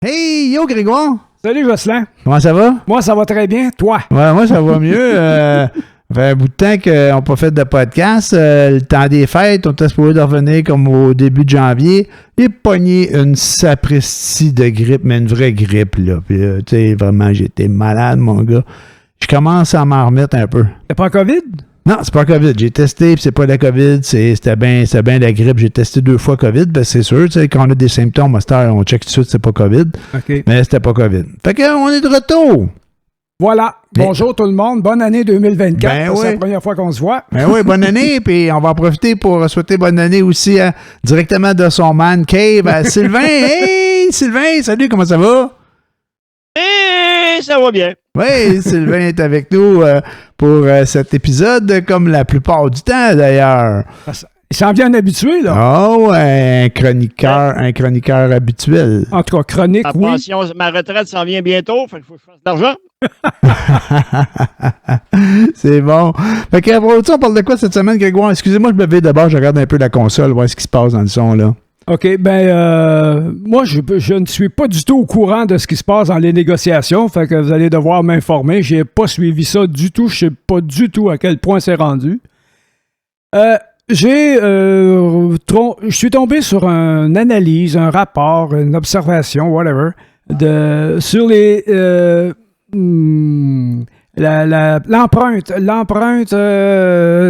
Hey, yo Grégoire! Salut Jocelyn. Comment ça va? Moi, ça va très bien. Toi? Ouais, moi, ça va mieux. Ça fait un bout de temps qu'on n'a pas fait de podcast. Le temps des fêtes, on était supposé de revenir comme au début de janvier. J'ai pogné une sapristi de grippe, mais une vraie grippe, là. Puis, tu sais, vraiment, j'étais malade, mon gars. Je commence à m'en remettre un peu. T'es pas COVID? Non, c'est pas COVID. J'ai testé, puis c'est pas la COVID, c'était bien la grippe. J'ai testé 2 fois COVID, ben c'est sûr, tu sais, quand on a des symptômes, à cette heure, on check tout de suite, c'est pas COVID. OK. Mais c'était pas COVID. Fait qu'on est de retour. Voilà. Bonjour tout le monde. Bonne année 2024. Ben C'est oui. la première fois qu'on se voit. Ben oui, bonne année, puis on va en profiter pour souhaiter bonne année aussi directement de son man cave à Sylvain. Hey, Sylvain, salut, comment ça va? Et ça va bien. Oui, Sylvain est avec nous pour cet épisode, comme la plupart du temps d'ailleurs. Il s'en vient un habitué, là. Oh, un chroniqueur habituel. En tout cas, chronique, Ma oui. pension, ma retraite s'en vient bientôt, fait qu'il faut que je fasse de l'argent. C'est bon. Fait que, on parle de quoi cette semaine, Grégoire? Excusez-moi, je me vais d'abord, je regarde un peu la console, voir ce qui se passe dans le son, là. OK, moi, je ne suis pas du tout au courant de ce qui se passe dans les négociations, fait que vous allez devoir m'informer. J'ai pas suivi ça du tout. Je sais pas du tout à quel point c'est rendu. Je suis tombé sur une analyse, un rapport, une observation, whatever, sur l'empreinte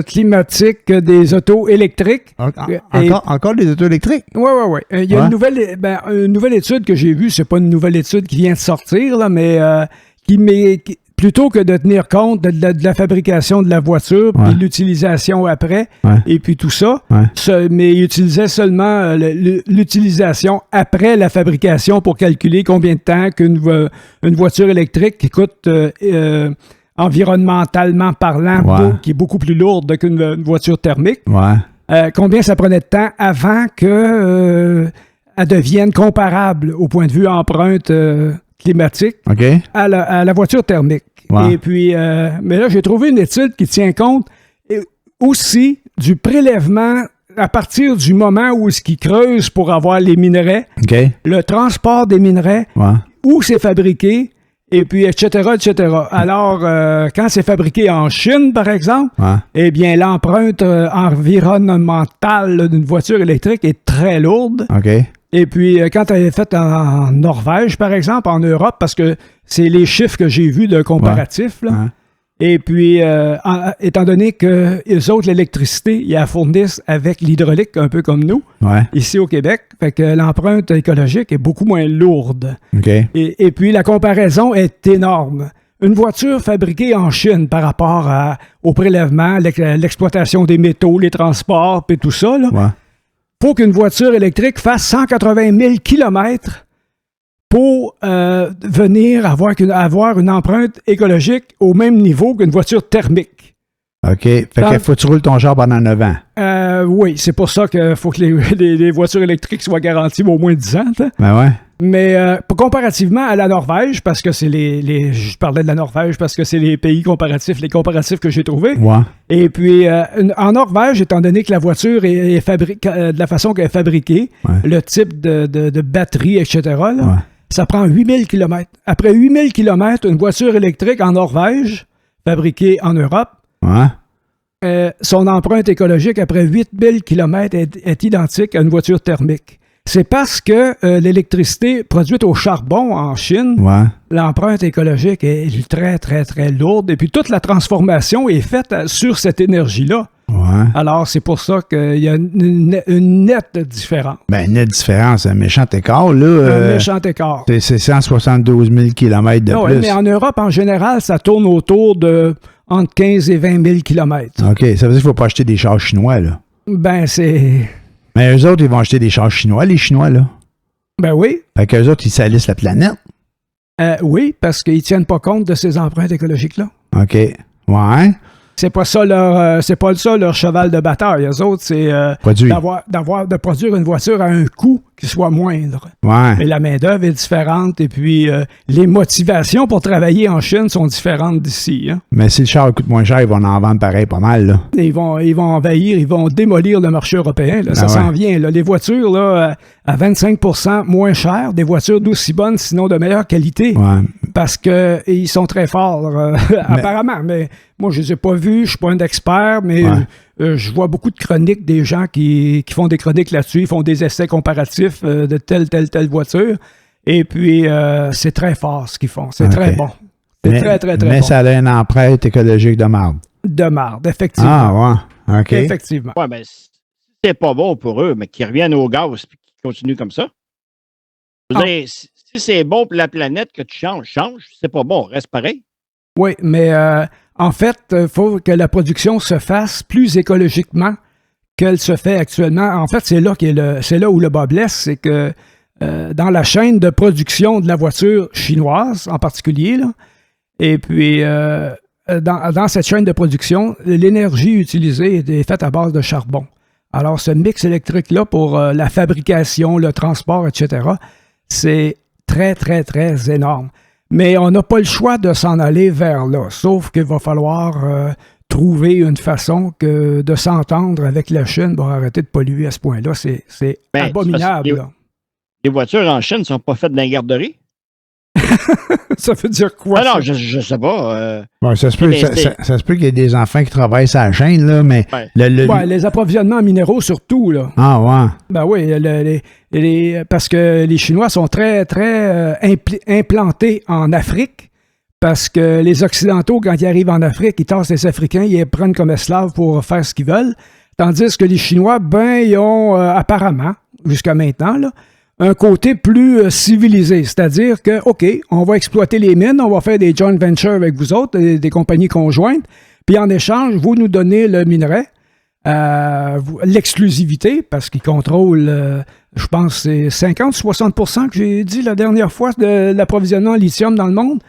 climatique des autos électriques. Encore des autos électriques? Oui. Il y a une nouvelle étude que j'ai vue. C'est pas une nouvelle étude qui vient de sortir, là, mais plutôt que de tenir compte de la fabrication de la voiture, puis de l'utilisation après, et puis tout ça, mais il utilisait seulement l'utilisation après la fabrication pour calculer combien de temps qu'une voiture électrique qui coûte environnementalement parlant, qui est beaucoup plus lourde qu'une voiture thermique, combien ça prenait de temps avant que elle devienne comparable au point de vue empreinte climatique à la voiture thermique. Et puis, mais là, j'ai trouvé une étude qui tient compte aussi du prélèvement à partir du moment où est-ce qu'ils creusent pour avoir les minerais, le transport des minerais, où c'est fabriqué, et puis, etc. Alors, quand c'est fabriqué en Chine, par exemple, eh bien, l'empreinte environnementale d'une voiture électrique est très lourde. Et puis, quand elle est faite en Norvège, par exemple, en Europe, parce que c'est les chiffres que j'ai vus de comparatif, là. Et puis, étant donné que les autres, l'électricité, ils la fournissent avec l'hydraulique, un peu comme nous, ici au Québec, fait que l'empreinte écologique est beaucoup moins lourde. Et puis, la comparaison est énorme. Une voiture fabriquée en Chine par rapport au prélèvement, l'exploitation des métaux, les transports, puis tout ça, là, faut qu'une voiture électrique fasse 180 000 km pour venir avoir une empreinte écologique au même niveau qu'une voiture thermique. OK. Fait qu'il faut que tu roules ton char pendant 9 ans. Oui, c'est pour ça qu'il faut que les voitures électriques soient garanties au moins 10 ans. Mais comparativement à la Norvège, parce que c'est je parlais de la Norvège parce que c'est les comparatifs que j'ai trouvés. Et puis, en Norvège, étant donné que la voiture est fabriquée, de la façon qu'elle est fabriquée, le type de batterie, etc., là, ça prend 8000 km. Après 8000 km, une voiture électrique en Norvège, fabriquée en Europe, son empreinte écologique après 8000 km est identique à une voiture thermique. C'est parce que l'électricité produite au charbon en Chine, l'empreinte écologique est très, très, très lourde. Et puis, toute la transformation est faite sur cette énergie-là. Alors, c'est pour ça qu'il y a une nette différence. Ben, nette différence, un méchant écart, là. Un méchant écart. C'est 172 000 km de plus. Oui, mais en Europe, en général, ça tourne autour de entre 15 et 20 000 km. OK, ça veut dire qu'il ne faut pas acheter des chars chinois, là. Ben, c'est... Mais eux autres, ils vont acheter des chars chinois, les Chinois, là. Ben oui. Fait qu'eux autres, ils salissent la planète. Oui, parce qu'ils ne tiennent pas compte de ces empreintes écologiques-là. OK. Ouais. C'est pas ça leur cheval de bataille. Eux autres, c'est de produire une voiture à un coût qui soit moindre. Ouais. Mais la main-d'œuvre est différente et puis les motivations pour travailler en Chine sont différentes d'ici. Hein. Mais si le char coûte moins cher, ils vont en vendre pareil pas mal. Là. Ils vont envahir, ils vont démolir le marché européen. Là. Ça s'en vient. Là. Les voitures là, à 25% moins chères, des voitures d'aussi bonnes, sinon de meilleure qualité. Ouais. Parce qu'ils sont très forts, apparemment. Mais moi, je ne les ai pas vus, je ne suis pas un expert, mais je vois beaucoup de chroniques des gens qui font des chroniques là-dessus, ils font des essais comparatifs de telle voiture. Et puis, c'est très fort ce qu'ils font. C'est très bon. C'est très bon. Mais ça a une empreinte écologique de marde. De marde, effectivement. Ah, ouais. OK. Effectivement. Ouais, ben, c'est pas bon pour eux, mais qu'ils reviennent au gaz et qu'ils continuent comme ça. Je veux dire, si c'est bon pour la planète que tu changes. C'est pas bon, reste pareil. Oui, mais en fait, il faut que la production se fasse plus écologiquement qu'elle se fait actuellement. En fait, c'est là où le bas blesse, c'est que dans la chaîne de production de la voiture chinoise, en particulier, là, et puis dans cette chaîne de production, l'énergie utilisée est faite à base de charbon. Alors, ce mix électrique-là pour la fabrication, le transport, etc., c'est très, très, très énorme. Mais on n'a pas le choix de s'en aller vers là, sauf qu'il va falloir trouver une façon de s'entendre avec la Chine pour arrêter de polluer à ce point-là. C'est abominable. Les voitures en Chine ne sont pas faites dans les garderies? Ça veut dire quoi? Non, je sais pas. Ça se peut qu'il y ait des enfants qui travaillent sur la chaîne, là, mais... les approvisionnements en minéraux, surtout, là. Ah, ouais. Ben oui, parce que les Chinois sont très, très implantés en Afrique, parce que les Occidentaux, quand ils arrivent en Afrique, ils tassent les Africains, ils les prennent comme esclaves pour faire ce qu'ils veulent, tandis que les Chinois, ils ont apparemment, jusqu'à maintenant, là, un côté plus civilisé, c'est-à-dire que, OK, on va exploiter les mines, on va faire des joint ventures avec vous autres, des compagnies conjointes, puis en échange, vous nous donnez le minerai, l'exclusivité, parce qu'ils contrôlent, je pense, c'est 50-60% que j'ai dit la dernière fois de l'approvisionnement en lithium dans le monde.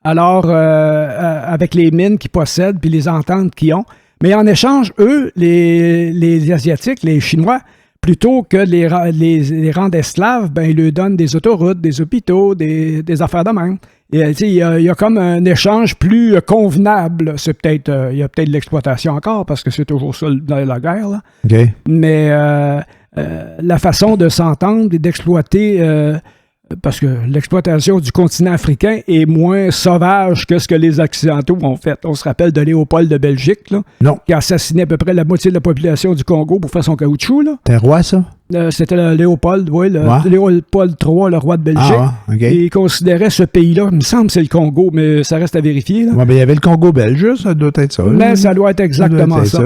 Alors, avec les mines qu'ils possèdent, puis les ententes qu'ils ont. Mais en échange, eux, les Asiatiques, les Chinois, plutôt que les rendre esclaves, ils leur donnent des autoroutes, des hôpitaux, des affaires de même. Il y a comme un échange plus convenable. Il y a peut-être de l'exploitation encore, parce que c'est toujours ça dans la guerre. Là. Okay. Mais la façon de s'entendre et d'exploiter... parce que l'exploitation du continent africain est moins sauvage que ce que les Occidentaux ont fait. On se rappelle de Léopold de Belgique, là, qui a assassiné à peu près la moitié de la population du Congo pour faire son caoutchouc. C'était roi, ça? C'était Léopold, oui, Léopold III, le roi de Belgique. Okay. Et il considérait ce pays-là, il me semble que c'est le Congo, mais ça reste à vérifier. Là. Il y avait le Congo belge, ça doit être ça. Mais ça doit être exactement ça.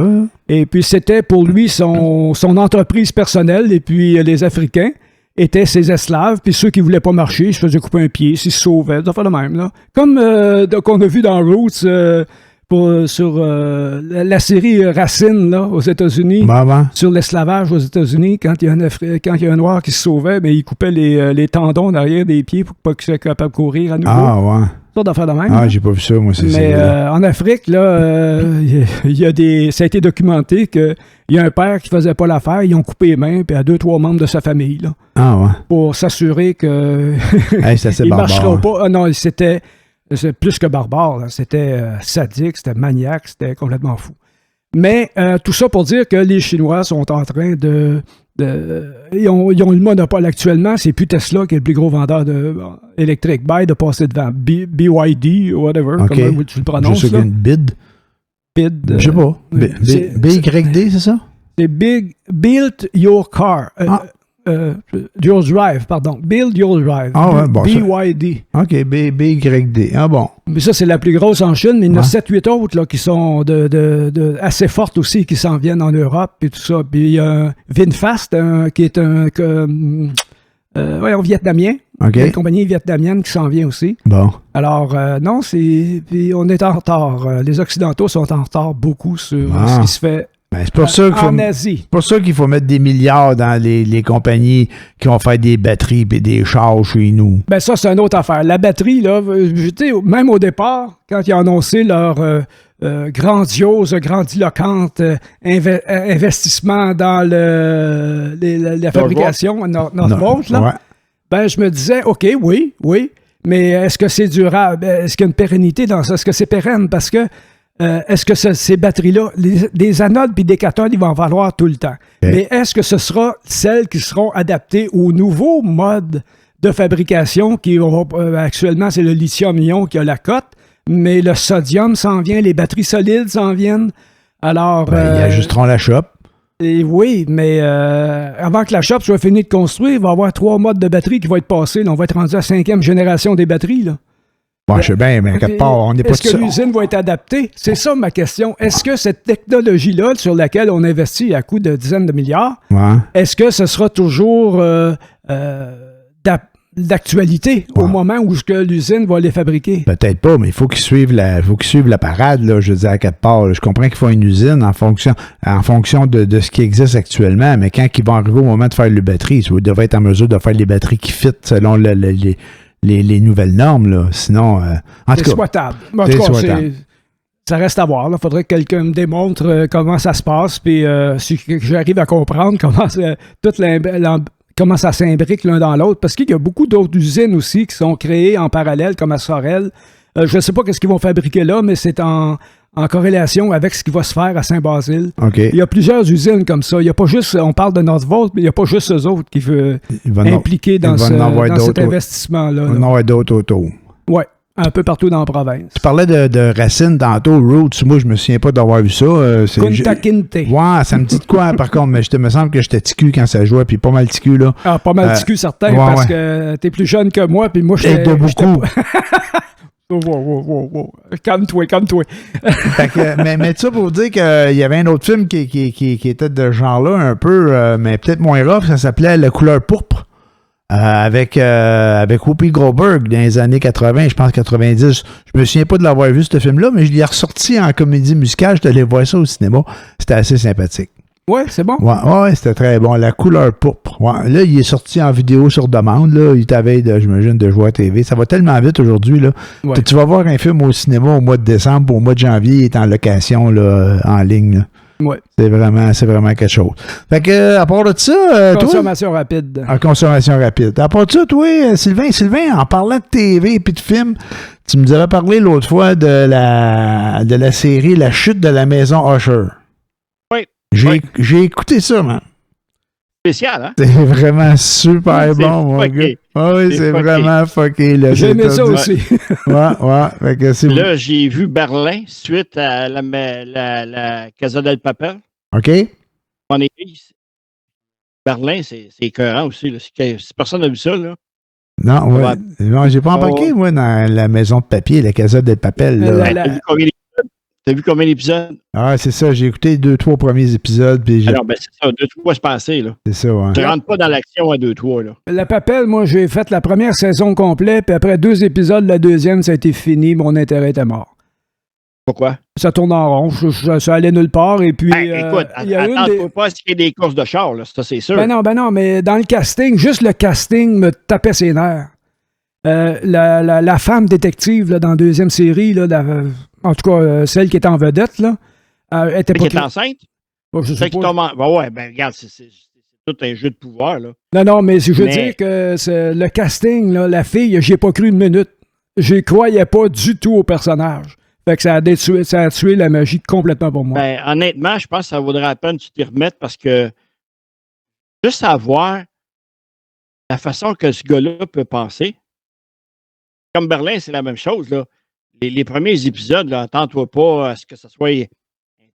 Et puis c'était pour lui son entreprise personnelle, et puis les Africains étaient ses esclaves, puis ceux qui voulaient pas marcher, ils se faisaient couper un pied, s'ils se sauvaient, ça fait le même. Là. Comme qu'on a vu dans Roots sur la série Racine là, aux États-Unis, sur l'esclavage aux États-Unis, quand il y a un noir qui se sauvait, il coupait les tendons derrière des pieds pour pas qu'il soit capable de courir à nouveau. Ah, ouais. Ça d'affaire de même. J'ai pas vu ça, moi, Mais en Afrique, là, ça a été documenté qu'il y a un père qui faisait pas l'affaire, ils ont coupé les mains, puis à 2-3 membres de sa famille, là. Ah, ouais. Pour s'assurer que il marchera pas. Ah, non, c'est plus que barbare, là. C'était sadique, c'était maniaque, c'était complètement fou. Mais tout ça pour dire que les Chinois sont en train ils ont le monopole actuellement. C'est plus Tesla qui est le plus gros vendeur électrique. De passer devant BYD, whatever, comment tu le prononces. Je sais qu'il y a une BID. BID. Je sais pas. BYD, c'est ça? C'est Build Your Car. Your Drive, pardon. Build Your Drive. BYD. OK, BYD. Ah bon. Mais ça, c'est la plus grosse en Chine, mais il y en a 7-8 autres là, qui sont assez fortes aussi, qui s'en viennent en Europe et tout ça. Puis il y a VinFast, qui est un vietnamien. Okay. Une compagnie vietnamienne qui s'en vient aussi. Bon. Alors, non, puis on est en retard. Les Occidentaux sont en retard beaucoup sur ce qui se fait Ben, c'est pour ça qu'il faut mettre des milliards dans les compagnies qui vont faire des batteries et des chars chez nous. Ben ça, c'est une autre affaire. La batterie, là, même au départ, quand ils ont annoncé leur grandiose, grandiloquente investissement dans la fabrication Northvolt, là, ouais. Ben je me disais, OK, oui, mais est-ce que c'est durable? Est-ce qu'il y a une pérennité dans ça? Est-ce que c'est pérenne? Parce que est-ce que ces batteries-là, des anodes puis des cathodes, ils vont en valoir tout le temps. Okay. Mais est-ce que ce sera celles qui seront adaptées aux nouveaux modes de fabrication qui actuellement, c'est le lithium-ion qui a la cote, mais le sodium s'en vient, les batteries solides s'en viennent. Alors... ils ajusteront la shop. Et oui, mais avant que la shop soit finie de construire, il va y avoir 3 modes de batterie qui vont être passés. Là, on va être rendu à la 5e génération des batteries, là. Bon, je sais bien, mais quelque part, on n'est pas Est-ce que l'usine va être adaptée? C'est ça ma question. Est-ce que cette technologie-là, sur laquelle on investit à coût de dizaines de milliards, est-ce que ce sera toujours d'actualité au moment où l'usine va les fabriquer? Peut-être pas, mais il faut qu'ils suivent la parade, là, je veux dire, à quelque part. Là. Je comprends qu'il faut une usine en fonction de ce qui existe actuellement, mais quand ils vont arriver au moment de faire les batteries, ils devraient être en mesure de faire les batteries qui fit selon les nouvelles normes, là. Sinon, en tout cas... Souhaitable. En tout cas, ça reste à voir. Il faudrait que quelqu'un me démontre comment ça se passe, puis si j'arrive à comprendre comment ça s'imbrique l'un dans l'autre, parce qu'il y a beaucoup d'autres usines aussi qui sont créées en parallèle, comme à Sorel. Je ne sais pas ce qu'ils vont fabriquer là, mais c'est en corrélation avec ce qui va se faire à Saint-Basile. Okay. Il y a plusieurs usines comme ça. Il y a pas juste, on parle de Northvolt, mais il n'y a pas juste eux autres qui veulent impliquer dans cet investissement-là. Il va en avoir d'autres autour. Oui, un peu partout dans la province. Tu parlais de Racine tantôt, Roots. Moi, je me souviens pas d'avoir vu ça. Kunta Kinte. Ouais, ça me dit de quoi, par contre, mais me semble que j'étais ticu quand ça jouait, puis pas mal ticu, là. Ah, pas mal ticu, certain, parce que t'es plus jeune que moi, puis moi, j'étais beaucoup. Wow. Calme-toi. mais ça pour dire qu'il y avait un autre film qui était de ce genre-là, un peu, mais peut-être moins rough, ça s'appelait La couleur pourpre. Avec Whoopi Goldberg dans les années 80, je pense 90. Je me souviens pas de l'avoir vu, ce film-là, mais je l'ai ressorti en comédie musicale. Je suis allé voir ça au cinéma. C'était assez sympathique. Ouais, c'est bon. Ouais, c'était très bon. La couleur pourpre. Ouais, là, il est sorti en vidéo sur demande. Là. Il t'avait, j'imagine, de jouer à TV. Ça va tellement vite aujourd'hui. Là. Ouais. Tu vas voir un film au cinéma au mois de décembre, au mois de janvier, il est en location là, en ligne. Là. Ouais. C'est vraiment quelque chose. Fait que, à part de ça, consommation rapide. En consommation rapide. À part de ça, toi, Sylvain, en parlant de TV et de films, tu nous avais parlé l'autre fois de la série La chute de la maison Usher. Oui. J'ai écouté ça, man. Spécial, hein? C'est vraiment super bon, mon gars. Oui, c'est vraiment fucké. J'ai aimé ça aussi. Ouais. Fait que là, j'ai vu Berlin suite à la Casa del Papel. OK. Berlin, c'est écœurant aussi. Là. Si personne n'a vu ça, là. Non, j'ai pas embarqué, moi, dans la maison de papier, la Casa del Papel. T'as vu combien d'épisodes? Ah, c'est ça. J'ai écouté 2-3 premiers épisodes. Puis alors, c'est ça. 2-3 se passer, là. C'est ça, ouais. Tu rentres pas dans l'action à 2-3, là. La Papel, moi, j'ai fait la première saison complète, puis après 2 épisodes, la deuxième, ça a été fini. Mon intérêt était mort. Pourquoi? Ça tourne en rond. Ça allait nulle part. Et puis. Écoute, attends pas à ce qu'il y ait des courses de char, là. Ça, c'est sûr. Ben non, mais dans le casting, juste le casting me tapait ses nerfs. La femme détective là, dans la deuxième série, là, en tout cas, celle qui est en vedette, là, était qui est enceinte? Bon, je sais pas. Regarde, c'est tout un jeu de pouvoir, là. Non, mais je veux dire que le casting, là, la fille, j'y ai pas cru une minute. Je croyais pas du tout au personnage. Fait que ça a tué la magie complètement pour moi. Ben, honnêtement, je pense que ça vaudrait la peine que tu t'y remettes parce que juste savoir la façon que ce gars-là peut penser. Comme Berlin, c'est la même chose, là. Les premiers épisodes, là, attends-toi pas à ce que ce soit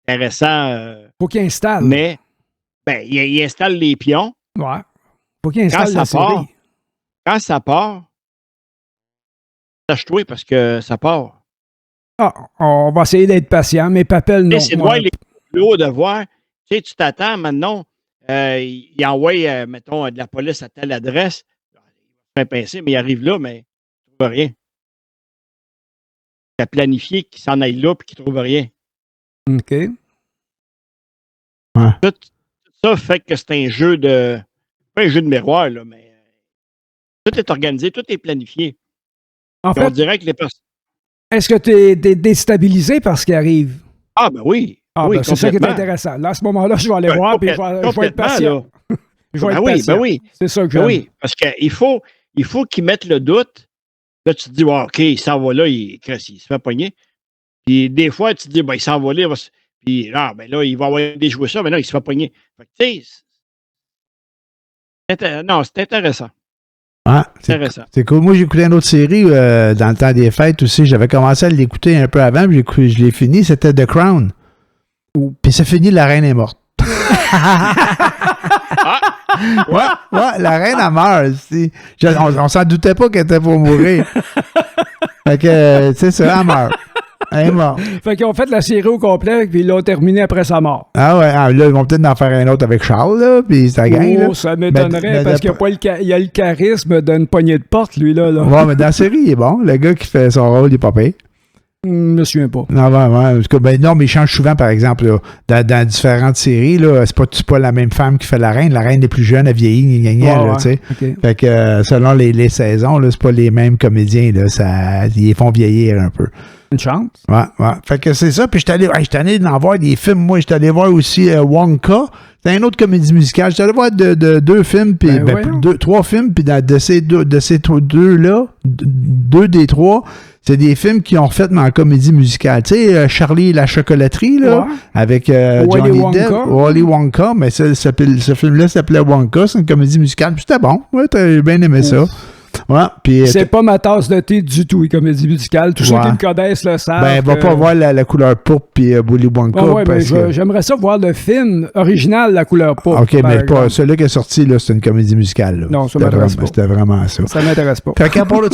intéressant. Faut qu'il installe. Mais, il installe les pions. Ouais. Faut qu'il installe la série. Quand ça part, sache-toi parce que ça part. Ah, on va essayer d'être patient, mais Papel, non. C'est de voir les plus hauts de voir. Tu sais, tu t'attends maintenant, il envoie, mettons, de la police à telle adresse. Il va se pincer, mais il arrive là, mais il ne trouve rien. Il a planifié qu'il s'en aille là et qu'il ne trouve rien. OK. Tout ça fait que c'est un jeu de... Pas un jeu de miroir, là, mais tout est organisé, tout est planifié. En fait, on dirait que les personnes... Est-ce que tu es déstabilisé par ce qui arrive? Ah, ben oui. Ah, oui, ben, c'est ça qui est intéressant. Là, à ce moment-là, je vais aller voir et je vais être patient. Je vais être patient. Ben oui. C'est ça que j'aime. Oui, parce qu'il faut qu'ils mettent le doute. Là, tu te dis, OK, il s'en va là, il se fait pogner. Puis des fois, tu te dis, il s'en va là, puis là, il va avoir des jouets ça, mais là, il se fait pogner. Fait que, c'est intéressant. Ah, c'est cool. Moi, j'écoutais une autre série dans le temps des fêtes aussi. J'avais commencé à l'écouter un peu avant, puis je l'ai fini. C'était The Crown. Puis ça finit, la reine est morte. Ouais, la reine a meurt. On s'en doutait pas qu'elle était pour mourir. Fait que, tu sais, ça, elle meurt. Elle est morte. Fait qu'ils ont fait la série au complet, puis ils l'ont terminée après sa mort. Ah ouais, là, ils vont peut-être en faire un autre avec Charles, là, puis ça gagne. Oh, ça m'étonnerait, parce qu'il y a le charisme d'une poignée de porte, lui, là. Ouais, mais dans la série, il est bon. Le gars qui fait son rôle, il est pas payé. Je me souviens pas. Non, mais il change souvent, par exemple, là, dans différentes séries. Là, c'est pas la même femme qui fait la reine. La reine est plus jeune, elle vieillit, tu sais. Okay. Fait que selon les saisons, là, c'est pas les mêmes comédiens. Là, ils les font vieillir un peu. Une chance. Ouais. Fait que c'est ça. Puis j'étais allé en voir des films. Moi, j'étais allé voir aussi Wonka. C'est une autre comédie musicale. J'étais allé voir deux films, puis trois films, puis de ces deux-là, deux des trois, c'est des films qui ont refait en comédie musicale. Tu sais, Charlie et la chocolaterie, là, avec Johnny Depp, Wally Wonka, mais ce film-là s'appelait Wonka, c'est une comédie musicale, puis c'était bon. Ouais, t'as bien aimé ça. Ouais, puis, c'est pas ma tasse de thé du tout, les comédies musicales. Tous ceux qui me connaissent le savent. Ben, va pas voir la couleur pourpre puis Willy Wonka. J'aimerais ça voir le film original, la couleur pourpre. OK, mais pas celui qui est sorti, là, c'est une comédie musicale. Là. Non, ça m'intéresse pas. C'était vraiment ça. Ça m'intéresse pas. Fait qu'à part de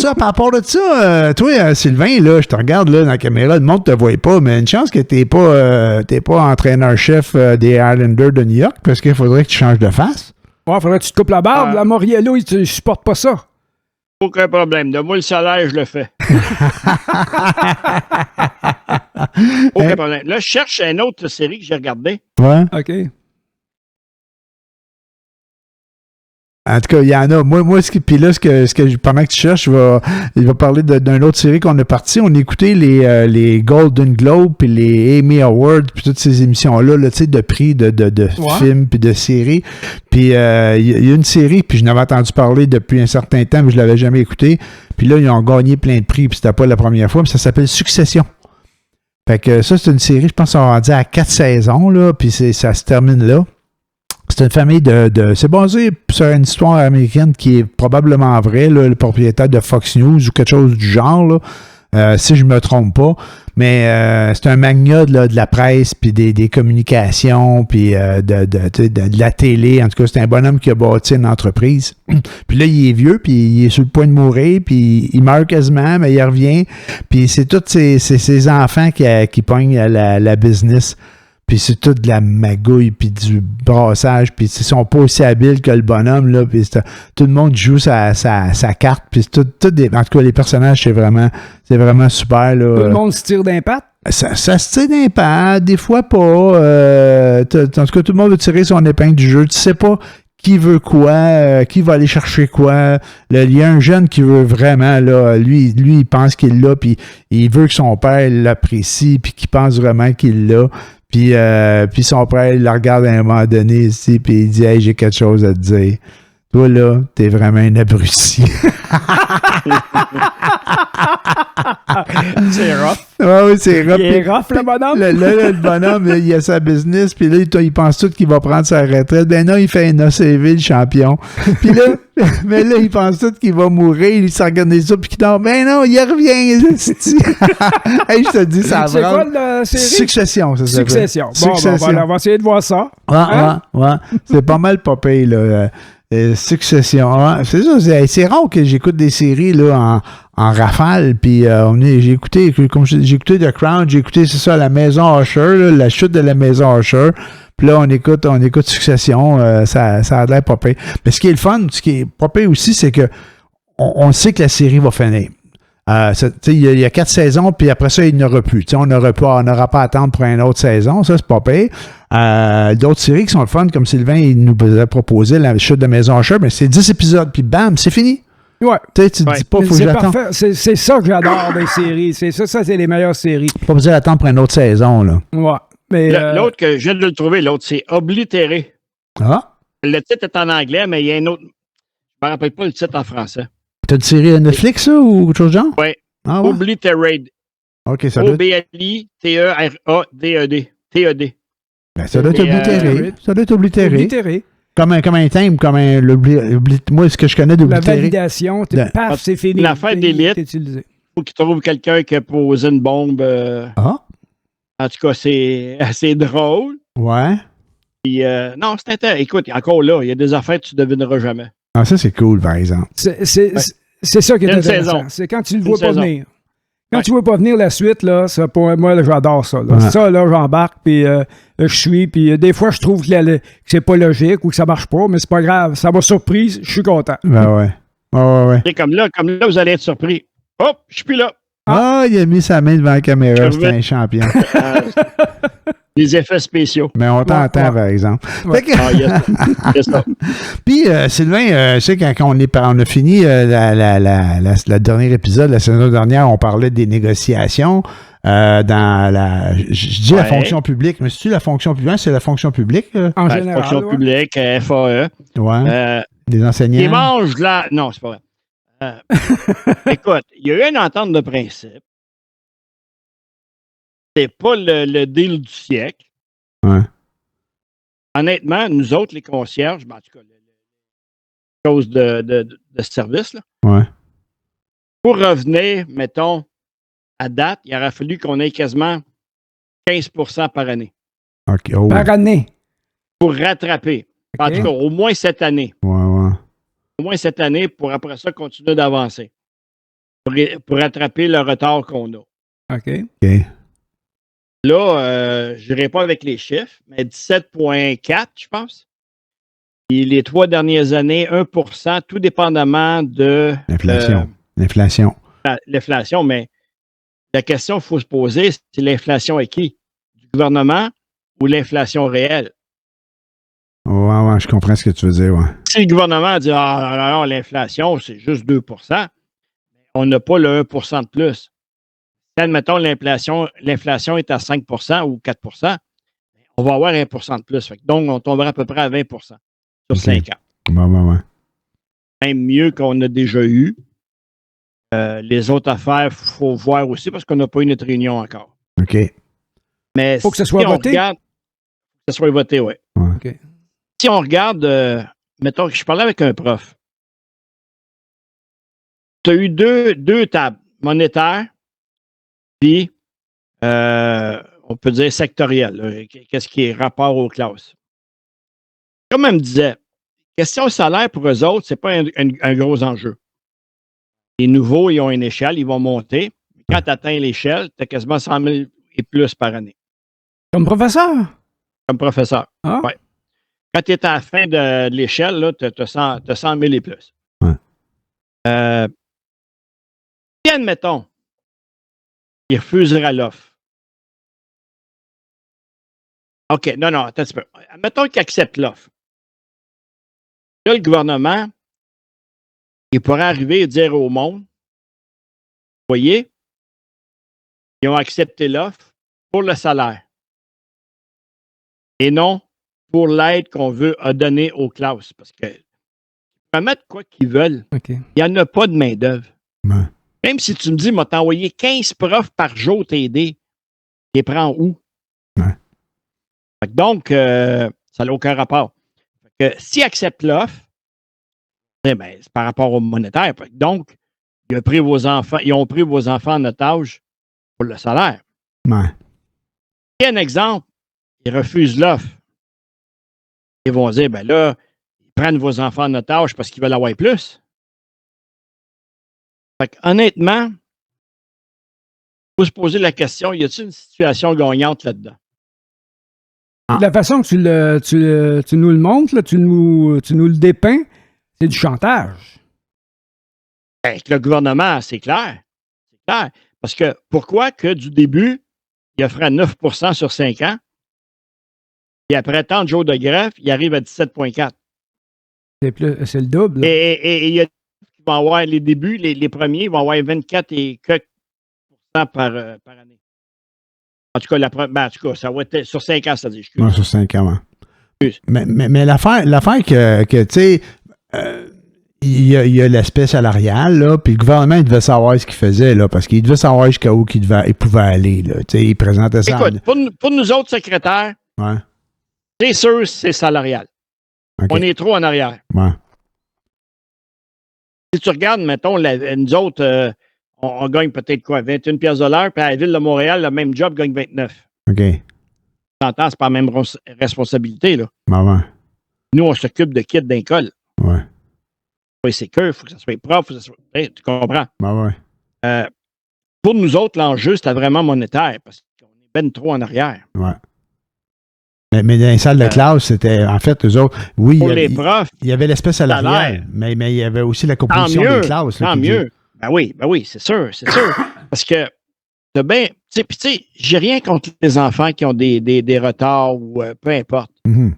ça, toi, Sylvain, là, je te regarde là, dans la caméra, le monde te voit pas, mais une chance que t'es pas entraîneur-chef des Islanders de New York, parce qu'il faudrait que tu changes de face. Ouais, faudrait que tu te coupes la barbe. La Moriello, il supporte pas ça. Aucun problème. De moi, le salaire, je le fais. Aucun problème. Là, je cherche une autre série que j'ai regardée. Ouais. OK. En tout cas, il y en a. Moi, puis là, pendant que tu cherches, il va parler d'une autre série qu'on a partie. On a écouté les Golden Globes puis les Emmy Awards puis toutes ces émissions-là, tu sais, de prix de films puis de séries. Puis il y a une série, puis je n'avais entendu parler depuis un certain temps, mais je l'avais jamais écouté. Puis là, ils ont gagné plein de prix, puis c'était pas la première fois, mais ça s'appelle Succession. Fait que ça, c'est une série, je pense qu'on va dire à 4 saisons, là, puis ça se termine là. C'est une famille c'est basé sur une histoire américaine qui est probablement vraie, là, le propriétaire de Fox News ou quelque chose du genre, là, si je ne me trompe pas. Mais c'est un magnat de la presse, puis des communications, puis de la télé. En tout cas, c'est un bonhomme qui a bâti une entreprise. Puis là, il est vieux, puis il est sur le point de mourir, puis il meurt quasiment, mais il revient. Puis c'est tous ses enfants qui pognent la business. Puis c'est tout de la magouille, puis du brassage, puis ils sont pas aussi habiles que le bonhomme, là, puis tout le monde joue sa carte, puis en tout cas, les personnages, c'est vraiment super, là. Tout le monde se tire d'impact? Ça se tire d'impact, des fois pas. En tout cas, tout le monde veut tirer son épingle du jeu. Tu sais pas qui veut quoi, qui va aller chercher quoi. Il y a un jeune qui veut vraiment, là, lui, il pense qu'il l'a, puis il veut que son père l'apprécie, puis qu'il pense vraiment qu'il l'a. Puis son père, il le regarde à un moment donné ici, puis il dit « Hey, j'ai quelque chose à te dire. Toi, là, t'es vraiment un abruti. » C'est rough. Oui, c'est rough. Il est rough, le bonhomme. Le bonhomme, là, il a sa business, puis là, il pense tout qu'il va prendre sa retraite. Ben non, il fait un ACV, le champion. Puis là, mais là, il pense tout qu'il va mourir, il s'organise ça, puis qu'il dort. Ben non, il revient. Hey, je te dis, ça va. C'est quoi la série? Succession, ça s'appelle. Succession. Bon, on va essayer de voir ça. Ouais. C'est pas mal popé, là. Succession. Ouais. C'est ça, c'est rare que j'écoute des séries là, en rafale. Puis j'ai écouté The Crown, j'ai écouté, c'est ça, La Maison Usher, là, la chute de la Maison Usher. Puis là, on écoute Succession. Ça a l'air popé. Mais ce qui est le fun, ce qui est popé aussi, c'est que on sait que la série va finir. Il y a 4 saisons, puis après ça, il n'y en aura plus. On n'aura pas à attendre pour une autre saison. Ça, c'est pas pire. D'autres séries qui sont le fun, comme Sylvain, il nous a proposé La Chute de Maison Usher, mais c'est 10 épisodes, puis bam, c'est fini. Ouais. Tu te dis pas, faut que j'attende. C'est ça que j'adore des séries. C'est les meilleures séries. Pas besoin d'attendre pour une autre saison, là. Ouais. Mais l'autre que je viens de le trouver, l'autre, c'est Oblitéré. Ah. Le titre est en anglais, mais il y a un autre. Je ne me rappelle pas le titre en français. T'as une série Netflix, ça, ou quelque chose de genre? Oui. Ah, ouais. Obliterate. OK, ça doit être... Obliterade. T-E-D. Ben, ça doit être oblitéré. Ça doit être oblitéré. Oblitéré. Comme un thème, moi, ce que je connais d'oblitéré. La validation, paf, c'est fini. L'affaire d'élite. Il faut qu'il trouve quelqu'un qui a posé une bombe. En tout cas, c'est assez drôle. Ouais. Puis, non, c'est intéressant. Écoute, encore là, il y a des affaires que tu ne devineras jamais. Ah, ça, c'est cool, par exemple. C'est ça qui est intéressant. C'est quand tu ne le vois pas venir. Quand tu ne vois pas venir la suite, là, ça, pour moi, là, j'adore ça. Là. Ça, là, j'embarque, puis je suis, puis des fois, je trouve que c'est pas logique ou que ça marche pas, mais c'est pas grave. Ça m'a surpris, je suis content. Ben ouais. Ouais. Et comme là, vous allez être surpris. Hop, je suis plus là. Ah, il a mis sa main devant la caméra, c'est un champion. Des effets spéciaux. Mais on t'entend, par exemple. Ouais. Yes, ça. Puis, Sylvain, tu sais, quand on a fini le dernier épisode, la saison dernière, on parlait des négociations dans je dis la fonction publique, mais c'est-tu la fonction publique? C'est la fonction publique? En général, fonction publique, FAE. Ouais. Des enseignants. Ils mangent là. Non, c'est pas vrai. Écoute, il y a eu une entente de principe. C'est pas le deal du siècle. Ouais. Honnêtement, nous autres, les concierges, en tout cas, chose de service, là, ouais. Pour revenir, mettons, à date, il aurait fallu qu'on ait quasiment 15% par année. Okay. Par année. Pour rattraper. Okay. En tout cas, au moins cette année. Ouais. Au moins cette année pour après ça continuer d'avancer. Pour rattraper le retard qu'on a. OK. Là, je n'irai pas avec les chiffres, mais 17,4, je pense. Et les 3 dernières années, 1%, tout dépendamment de... L'inflation. L'inflation, mais la question qu'il faut se poser, c'est l'inflation est qui? Du gouvernement ou l'inflation réelle? Ouais, je comprends ce que tu veux dire, ouais. Si le gouvernement dit « Ah, non, l'inflation, c'est juste 2%, on n'a pas le 1% de plus. » Si, admettons, l'inflation est à 5% ou 4%, on va avoir 1% de plus. Donc, on tombera à peu près à 20% sur 5 ans. Ouais. Même mieux qu'on a déjà eu. Les autres affaires, il faut voir aussi parce qu'on n'a pas eu notre réunion encore. OK. Mais faut que ce soit voté. Regarde, que ce soit voté, oui. Ouais. Okay. Si on regarde, mettons que je parlais avec un prof. Tu as eu deux tables, monétaires, puis on peut dire sectorielles. Qu'est-ce qui est rapport aux classes? Comme elle me disait, question salaire pour eux autres, c'est pas un gros enjeu. Les nouveaux, ils ont une échelle, ils vont monter. Quand tu atteins l'échelle, tu as quasiment 100 000 et plus par année. Comme professeur? Comme professeur, ah. Oui. Quand tu es à la fin de l'échelle, tu as 100 000 et plus. Ouais. Si, admettons, il refuserait l'offre. OK, non, attends un petit peu. Admettons qu'il accepte l'offre. Là, le gouvernement, il pourrait arriver et dire au monde, vous voyez, ils ont accepté l'offre pour le salaire et non pour l'aide qu'on veut donner aux classes. Parce que ils peuvent mettre quoi qu'ils veulent. Okay. Il n'y en a pas de main-d'œuvre. Ouais. Même si tu me dis, m'a t'envoyé 15 profs par jour t'aider, tu les prends où? Ouais. Donc, ça n'a aucun rapport. S'ils acceptent l'offre, c'est par rapport au monétaire. Donc, ils ont pris vos enfants en otage pour le salaire. Ouais. Si un exemple, ils refusent l'offre. Ils vont dire, là, ils prennent vos enfants en otage parce qu'ils veulent avoir plus. Honnêtement, il faut se poser la question, y a-t-il une situation gagnante là-dedans? La façon que tu nous le montres, là, tu nous le dépeins, c'est du chantage. Avec le gouvernement, c'est clair. clair. Parce que pourquoi que du début, il offrait 9 % sur 5 ans, et après tant de jours de greffe, il arrive à 17,4. C'est le double. Là. Et il y a qui vont avoir les débuts, les premiers vont avoir 24 et quelques % par année. En tout cas, ça va être sur 5 ans, c'est-à-dire. Ouais, sur 5 ans, ouais. Mais l'affaire que tu sais, il y a l'aspect salarial, là, puis le gouvernement, il devait savoir ce qu'il faisait, là, parce qu'il devait savoir jusqu'à où il pouvait aller, là. Tu sais, il présentait ça. Écoute, pour nous autres secrétaires, ouais. C'est sûr, c'est salarial. Okay. On est trop en arrière. Ouais. Si tu regardes, mettons, nous autres, on gagne peut-être quoi, 21 pièces de l'heure, puis à la Ville de Montréal, le même job gagne 29. OK. T'entends, c'est pas la même responsabilité, là. Ouais. Nous, on s'occupe de kids d'école. Ouais. Oui, c'est que, il faut que ça soit propre, faut que ça soit... tu comprends? Ouais. Pour nous autres, l'enjeu, c'était vraiment monétaire, parce qu'on est ben trop en arrière. Ouais. Mais dans les salles de classe, c'était, en fait, eux autres, oui, pour les profs, il y avait l'espèce salariale, mais il y avait aussi la composition des classes. Tant mieux. Ben oui, c'est sûr. Parce que, tu sais, j'ai rien contre les enfants qui ont des retards ou peu importe. Mm-hmm.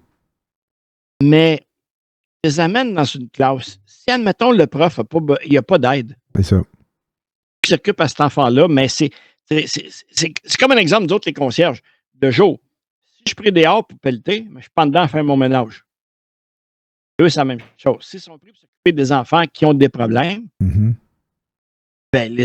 Mais, ils les amènent dans une classe. Si, admettons, le prof, il n'y a pas d'aide. C'est ça. Qui s'occupe à cet enfant-là, mais c'est comme un exemple d'autres, les concierges. De jour. Si je prie dehors pour pelleter, mais je suis pas dedans à faire mon ménage. Eux, c'est la même chose. S'ils sont pris pour s'occuper des enfants qui ont des problèmes, mm-hmm. ben,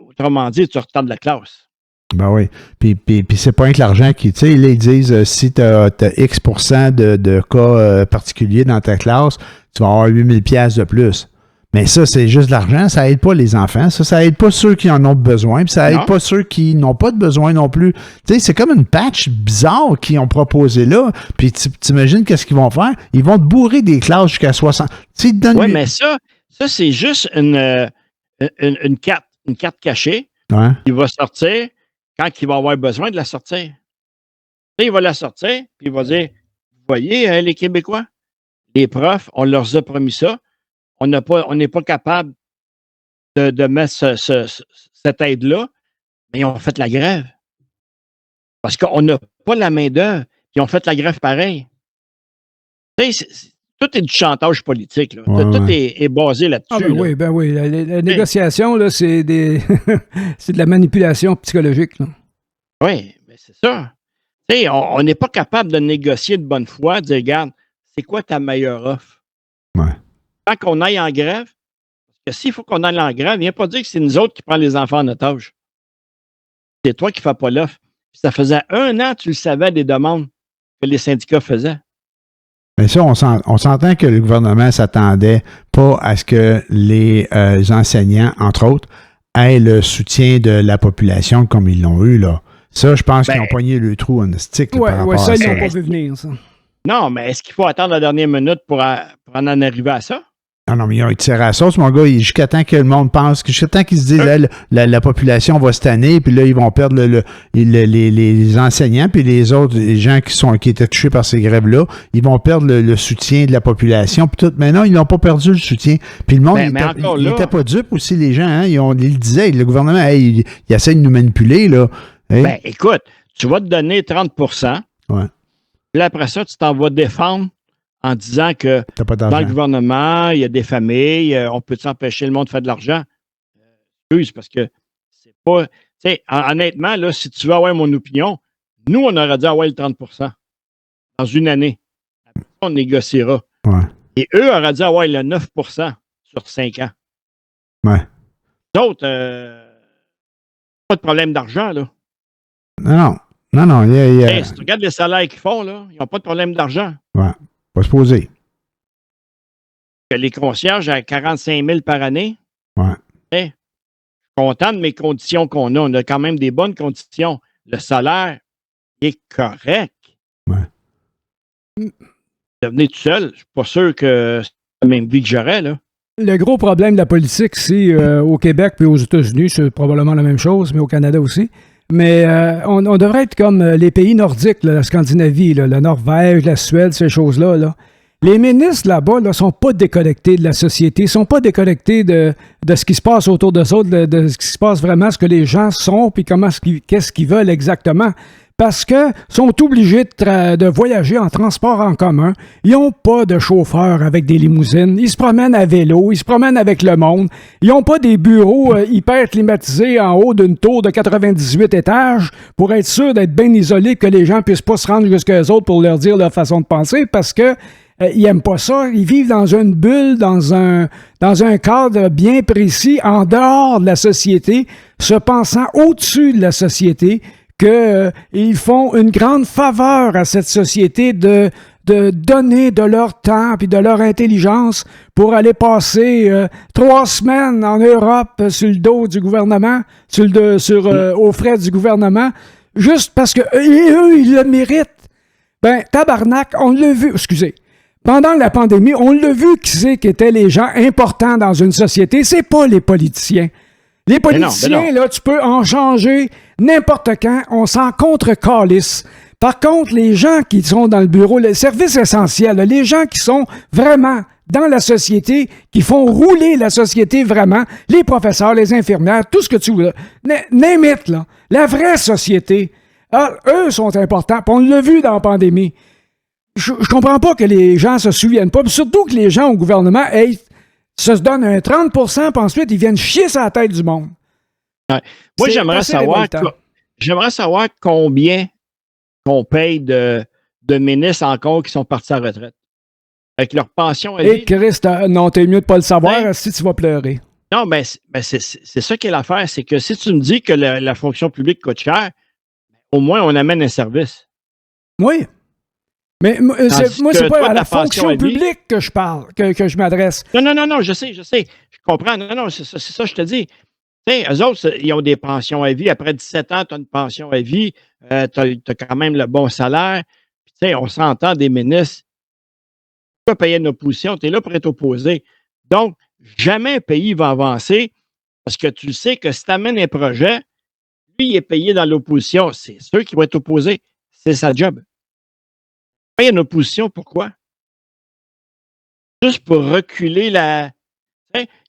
autrement dit, tu retardes la classe. Ben oui. Puis c'est pas rien que l'argent qui, tu sais, ils disent si tu as X% de cas particuliers dans ta classe, tu vas avoir 8 000 $ de plus. Mais ça, c'est juste de l'argent. Ça aide pas les enfants. Ça aide pas ceux qui en ont besoin. Puis ça aide pas ceux qui n'ont pas de besoin non plus. Tu sais, c'est comme une patch bizarre qu'ils ont proposé là. Puis t'imagines qu'est-ce qu'ils vont faire? Ils vont te bourrer des classes jusqu'à 60. Oui, mais ça c'est juste une carte cachée. Ouais. Il va sortir quand il va avoir besoin de la sortir. Il va la sortir, puis il va dire, vous voyez, les Québécois, les profs, on leur a promis ça. On n'est pas capable de mettre cette aide-là, mais ils ont fait la grève. Parce qu'on n'a pas la main-d'œuvre, puis ils ont fait la grève pareil. Tu sais, tout est du chantage politique. Là. Ouais, tout est basé là-dessus. Ah ben oui. La négociation, là, c'est c'est de la manipulation psychologique. Là. Oui, mais c'est ça. Tu sais, on n'est pas capable de négocier de bonne foi, de dire, regarde, c'est quoi ta meilleure offre? Ouais. Tant qu'on aille en grève, parce que s'il faut qu'on aille en grève, viens pas dire que c'est nous autres qui prenons les enfants en otage. C'est toi qui ne fais pas l'offre. Ça faisait 1 an, tu le savais, des demandes que les syndicats faisaient. Mais ça, on s'entend que le gouvernement ne s'attendait pas à ce que les enseignants, entre autres, aient le soutien de la population comme ils l'ont eu, là. Ça, je pense qu'ils ont poigné le trou en stick. Oui, ça, ils n'ont pas vu venir, ça. Non, mais est-ce qu'il faut attendre la dernière minute pour en arriver à ça? Non, mais ils ont tiré à la sauce, mon gars, jusqu'à temps que le monde pense, jusqu'à temps qu'ils se disent, là, la population va se tanner, puis là, ils vont perdre les enseignants, puis les autres, les gens qui étaient touchés par ces grèves-là, ils vont perdre le soutien de la population, puis tout. Mais non, ils n'ont pas perdu le soutien. Puis le monde, il n'était pas dupe aussi, les gens, hein, ils le disaient, le gouvernement, il essaie de nous manipuler, là. Hey. Ben, écoute, tu vas te donner 30 %. Ouais. Puis après ça, tu t'en vas défendre en disant que dans le gouvernement, il y a des familles, on peut empêcher le monde de faire de l'argent? Excuse, parce que c'est pas... Tu sais, honnêtement, là, si tu veux avoir mon opinion, nous, on aurait dû avoir le 30 % dans une année. Après, on négociera. Ouais. Et eux auraient dû avoir le 9 % sur 5 ans. Ouais. D'autres, pas de problème d'argent, là. Non. Hey, si tu regardes les salaires qu'ils font, là, ils n'ont pas de problème d'argent. Ouais. Pas se poser. Que les concierges à 45 000 par année. Ouais. Hey, je suis content de mes conditions qu'on a. On a quand même des bonnes conditions. Le salaire est correct. Ouais. Devenir tout seul, je suis pas sûr que c'est la même vie que j'aurais, là. Le gros problème de la politique, c'est au Québec puis aux États-Unis, c'est probablement la même chose, mais au Canada aussi. Mais on devrait être comme les pays nordiques, là, la Scandinavie, là, la Norvège, la Suède, ces choses-là. Là. Les ministres là-bas ne sont pas déconnectés de la société, sont pas déconnectés de ce qui se passe autour d'eux autres, de ce qui se passe vraiment, ce que les gens sont, puis qu'est-ce qu'ils veulent exactement. Parce que sont obligés de voyager en transport en commun. Ils n'ont pas de chauffeur avec des limousines. Ils se promènent à vélo. Ils se promènent avec le monde. Ils n'ont pas des bureaux hyper climatisés en haut d'une tour de 98 étages pour être sûr d'être bien isolés, que les gens ne puissent pas se rendre jusqu'à eux autres pour leur dire leur façon de penser parce que ils n'aiment pas ça. Ils vivent dans une bulle, dans un cadre bien précis, en dehors de la société, se pensant au-dessus de la société, qu'ils font une grande faveur à cette société de donner de leur temps et de leur intelligence pour aller passer 3 semaines en Europe sur le dos du gouvernement, aux frais du gouvernement, juste parce que eux, ils le méritent. Ben, tabarnak, on l'a vu, excusez. Pendant la pandémie, on l'a vu qui étaient les gens importants dans une société. C'est pas les politiciens. Les politiciens, là, tu peux en changer n'importe quand. On s'en contre-calisse. Par contre, les gens qui sont dans le bureau, le service essentiel, là, les gens qui sont vraiment dans la société, qui font rouler la société vraiment, les professeurs, les infirmières, tout ce que tu veux, name it, là, la vraie société, eux sont importants. Puis on l'a vu dans la pandémie. Je comprends pas que les gens se souviennent pas, surtout que les gens au gouvernement se donnent un 30%, puis ensuite ils viennent chier sur la tête du monde. Ouais. Moi, j'aimerais savoir combien qu'on paye de ministres encore qui sont partis à la retraite. Avec leur pension. Et Christ, non, t'es mieux de pas le savoir si tu vas pleurer. Non, mais c'est ça qui est l'affaire, c'est que si tu me dis que la fonction publique coûte cher, au moins on amène un service. Oui. Mais moi, c'est pas à la fonction publique que je parle, que je m'adresse. Non, je sais. Je comprends. Non, c'est ça que je te dis. Tu sais, eux autres, ils ont des pensions à vie. Après 17 ans, tu as une pension à vie. Tu as quand même le bon salaire. Puis, tu sais, on s'entend des ministres. Tu peux payer une opposition. Tu es là pour être opposé. Donc, jamais un pays va avancer parce que tu sais que si tu amènes un projet, lui, il est payé dans l'opposition. C'est ceux qui vont être opposés. C'est sa job. Il y a une opposition, pourquoi? Juste pour reculer la...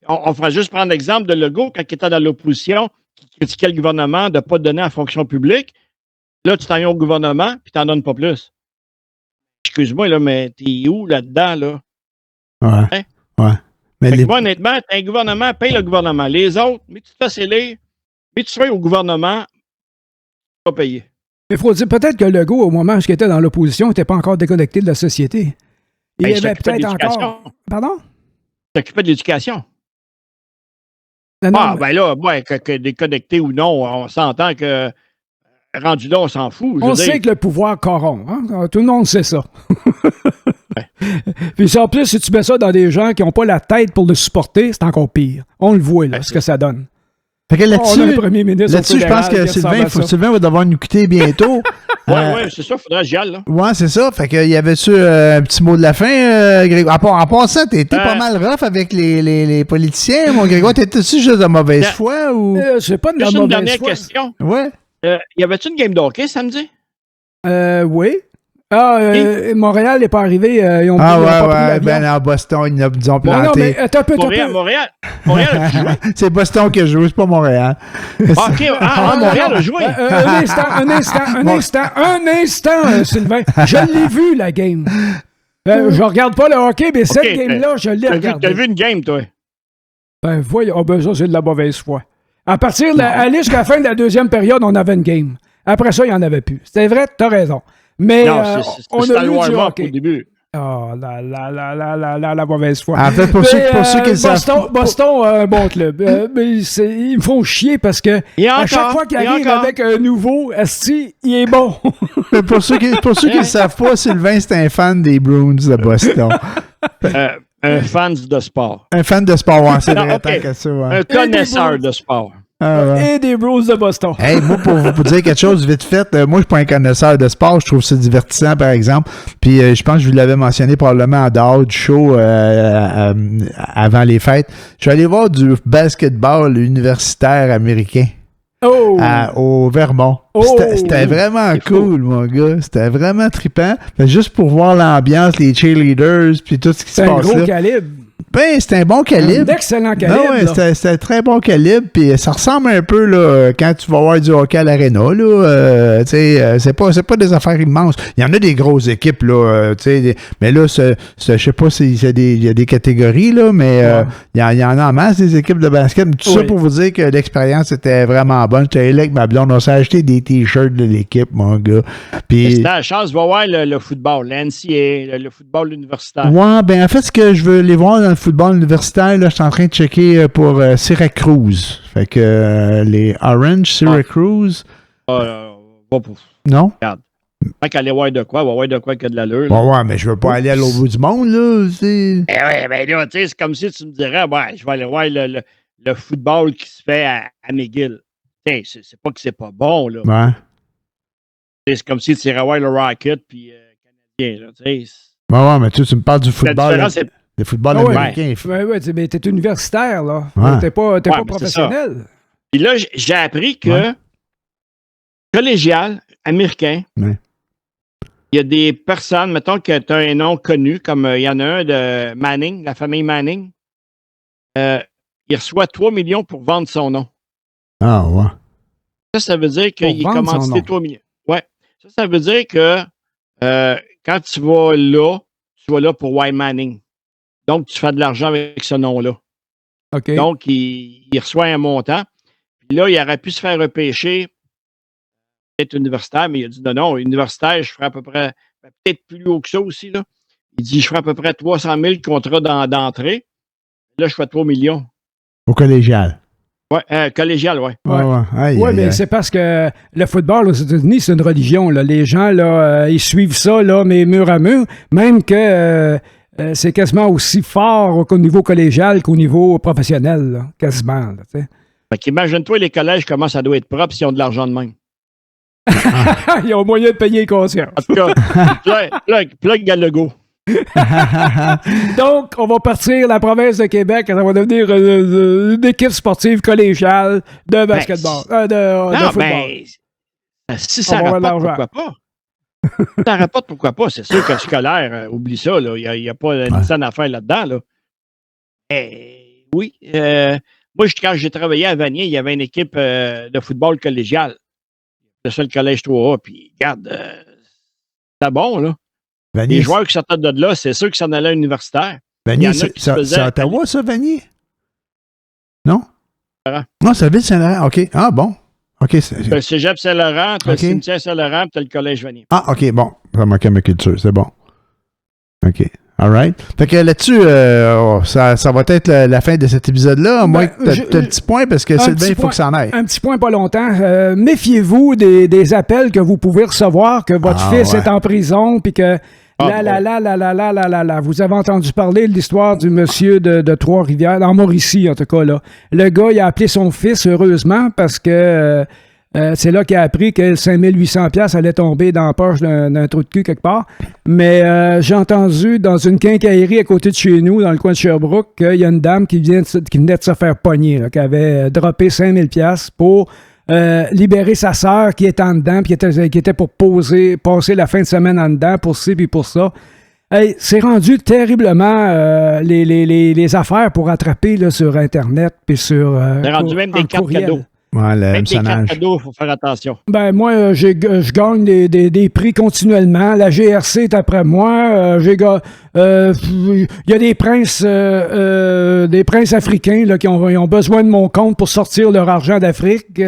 On va juste prendre l'exemple de Legault, quand il était dans l'opposition, qui critiquait le gouvernement de ne pas donner à la fonction publique. Là, tu t'en viens au gouvernement, puis tu n'en donnes pas plus. Excuse-moi, là, mais t'es où là-dedans, là? Ouais. Mais moi, honnêtement, un gouvernement, paye le gouvernement. Les autres, mais tu te fais élire, mais tu seras au gouvernement, tu vas payer. Il faut dire peut-être que Legault, au moment où il était dans l'opposition, n'était pas encore déconnecté de la société. Il y avait peut-être encore... Pardon? Il s'occupait de l'éducation. Non, ben là, que déconnecté ou non, on s'entend que rendu là, on s'en fout. On sait que le pouvoir corrompt. Hein? Tout le monde sait ça. Puis en plus, si tu mets ça dans des gens qui n'ont pas la tête pour le supporter, c'est encore pire. On le voit, là, ce que ça donne. Fait que là-dessus, je pense que Sylvain va devoir nous quitter bientôt. Oui, c'est ça, il faudrait que j'y aille, là. Ouais, c'est ça. Fait que y avait-tu un petit mot de la fin, Grégoire? En passant, t'étais pas mal rough avec les politiciens, mon Grégoire. T'étais-tu juste de mauvaise foi ou? C'est pas de la mauvaise foi. Une dernière question. Ouais. Y avait-tu une game de hockey samedi? Oui. Montréal n'est pas arrivé. Ils ont à Boston, ils ont planté. Non, mais attends un peu. Montréal a joué. C'est Boston qui a joué, c'est pas Montréal. Montréal a joué. Un instant, Sylvain. Je l'ai vu, la game. Je regarde pas le hockey, mais cette game-là, je l'ai regardée. T'as vu une game, toi? Ben, voyons. Ça, c'est de la mauvaise foi. Aller jusqu'à la fin de la deuxième période, on avait une game. Après ça, il n'y en avait plus. C'était vrai, t'as raison. Mais on a eu du hockey. Au début. Oh la mauvaise foi. En fait, pour ceux qui le savent... Boston a un bon club. Mais ils me font chier parce que à chaque fois qu'il arrive avec un nouveau, Asti, il est bon. Mais pour ceux qui ne le savent pas, Sylvain, c'est un fan des Bruins de Boston. Un fan de sport. Un fan de sport, ouais, c'est vrai, tant que ça. Ouais. Un connaisseur de sport. Et des Bruins de Boston. Hey, moi, pour vous dire quelque chose vite fait, moi, je suis pas un connaisseur de sport. Je trouve ça divertissant, par exemple. Puis, je pense que je vous l'avais mentionné probablement en dehors du show avant les fêtes. Je suis allé voir du basketball universitaire américain. au Vermont. C'était vraiment cool, mon gars. C'était vraiment trippant. Juste pour voir l'ambiance, les cheerleaders, puis tout ce qui se passe là. C'est un gros calibre. Ben, c'était un bon calibre. Un excellent calibre. Non, ouais, c'était un très bon calibre. Puis ça ressemble un peu là, quand tu vas voir du hockey à l'aréna. C'est pas des affaires immenses. Il y en a des grosses équipes. Là, mais là, je sais pas s'il y a des catégories, là, mais il y en a en masse des équipes de basket. Tout ça pour vous dire que l'expérience était vraiment bonne. J'étais là avec ma blonde. On s'est acheté des t-shirts de l'équipe, mon gars. Puis c'était la chance de voir le football, l'NCAA, le football universitaire. Ouais, ben en fait, ce que je veux aller voir dans le football universitaire, là, je suis en train de checker pour Syracuse. Fait que les Orange Syracuse. Non? Regarde. Tant qu'aller voir de quoi, on va voir de quoi qu'il y a de l'allure. Ouais, mais je veux pas aller à l'autre bout du monde, là. Ben là, tu sais, c'est comme si tu me dirais, je vais aller voir le football qui se fait à McGill. Tiens, c'est pas que c'est pas bon, là. Ouais. C'est comme si tu irais voir le Rocket puis Canadien, là, tu sais. Ouais, mais tu me parles du football. Le football américain. Ouais, mais t'es universitaire, là. Ouais. T'es pas professionnel. Puis là, j'ai appris que collégial américain, il y a des personnes, mettons que tu as un nom connu, comme il y en a un de Manning, la famille Manning, il reçoit 3 millions pour vendre son nom. Ah, ouais. Ça veut dire qu'il est commandité 3 millions. Ouais. Ça veut dire que quand tu vas là pour Why Manning. Donc, tu fais de l'argent avec ce nom-là. Okay. Donc, il reçoit un montant. Puis là, il aurait pu se faire repêcher, peut-être universitaire, mais il a dit non, universitaire, je ferai à peu près, peut-être plus haut que ça aussi. Là. Il dit, je ferai à peu près 300 000 contrats d'entrée. Là, je fais 3 millions. Au collégial. Oui, collégial, oui. Oui, mais c'est parce que le football aux États-Unis, c'est une religion. Là. Les gens, là, ils suivent ça, là, mais mur à mur. Même que c'est quasiment aussi fort au niveau collégial qu'au niveau professionnel, là, quasiment. Là, fait qu'imagine-toi les collèges, comment ça doit être propre s'ils ont de l'argent de même. Ils ont moyen de payer conscience. En tout cas, plug Gallego. Donc, on va partir la province de Québec, ça va devenir une équipe sportive collégiale de basketball, de football. Si ça rapporte, pourquoi pas? Si ça rapporte, pourquoi pas? C'est sûr que scolaire, oublie ça, il n'y a pas une scène à faire là-dedans. Là. Oui. Moi, quand j'ai travaillé à Vanier, il y avait une équipe de football collégial. Le seul collège 3A, puis regarde, c'était bon, là. Vanier, les joueurs qui sortaient de là, c'est sûr qu'ils s'en allaient à l'universitaire. Vanier, c'est à Ottawa, ça, Vanier? Non? Non, c'est la ville Saint-Laurent. OK. Ah, bon. OK. T'as le cégep Saint-Laurent, t'as le cimetière Saint-Laurent, puis t'as le collège Vanier. Ah, OK, bon. Ça manquait ma culture, c'est bon. OK. All right. Fait que là-dessus, ça va être la fin de cet épisode-là. Moi, t'as un petit point parce que Sylvain, il faut que ça en aille. Un petit point pas longtemps. Méfiez-vous des appels que vous pouvez recevoir, que votre fils est en prison, puis que vous avez entendu parler de l'histoire du monsieur de Trois-Rivières, dans Mauricie, en tout cas, là. Le gars, il a appelé son fils, heureusement, parce que c'est là qu'il a appris que 5800$ allait tomber dans la poche d'un trou de cul quelque part. Mais j'ai entendu dans une quincaillerie à côté de chez nous, dans le coin de Sherbrooke, qu'il y a une dame qui venait de se faire pogner, là, qui avait droppé 5000$ pour libérer sa sœur qui était en dedans, puis qui était pour passer la fin de semaine en dedans, pour ci puis pour ça. Hey, c'est rendu terriblement les affaires pour attraper là, sur Internet puis sur c'est rendu même des cartes cadeaux. Ouais, même des cartes cadeaux, il faut faire attention. Ben moi, je gagne des prix continuellement. La GRC est après moi. Il y a des princes africains là, qui ont besoin de mon compte pour sortir leur argent d'Afrique.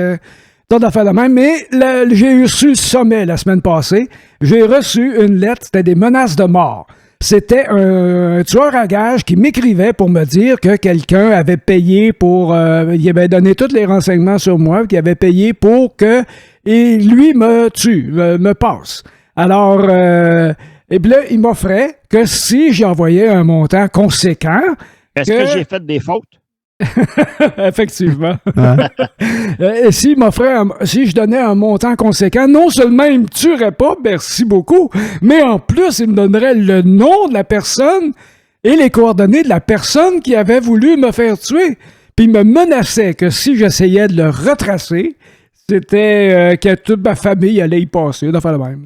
Tant d'affaires de même. Mais j'ai reçu le sommet la semaine passée. J'ai reçu une lettre, c'était des menaces de mort. C'était un tueur à gages qui m'écrivait pour me dire que quelqu'un avait payé pour... il avait donné tous les renseignements sur moi, qu'il avait payé pour que lui me tue, me passe. Alors, et puis là, il m'offrait que si j'envoyais un montant conséquent... Est-ce que j'ai fait des fautes? Effectivement. Si je donnais un montant conséquent, non seulement il me tuerait pas, merci beaucoup, mais en plus il me donnerait le nom de la personne et les coordonnées de la personne qui avait voulu me faire tuer. Puis il me menaçait que si j'essayais de le retracer, C'était que toute ma famille allait y passer, de faire le même.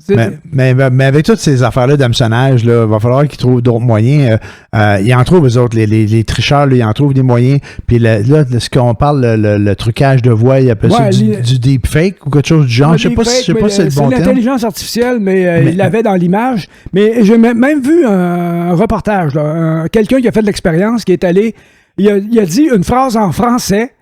Mais avec toutes ces affaires-là d'hameçonnage, il va falloir qu'ils trouvent d'autres moyens. Ils en trouvent, eux autres, les tricheurs, là, ils en trouvent des moyens. Puis là, ce qu'on parle, le trucage de voix, ils appellent ça du deepfake ou quelque chose du genre. Je sais pas si c'est le bon terme. C'est l'intelligence artificielle, mais il l'avait dans l'image. Mais j'ai même vu un reportage, là, quelqu'un qui a fait de l'expérience, qui est allé. Il a dit une phrase en français,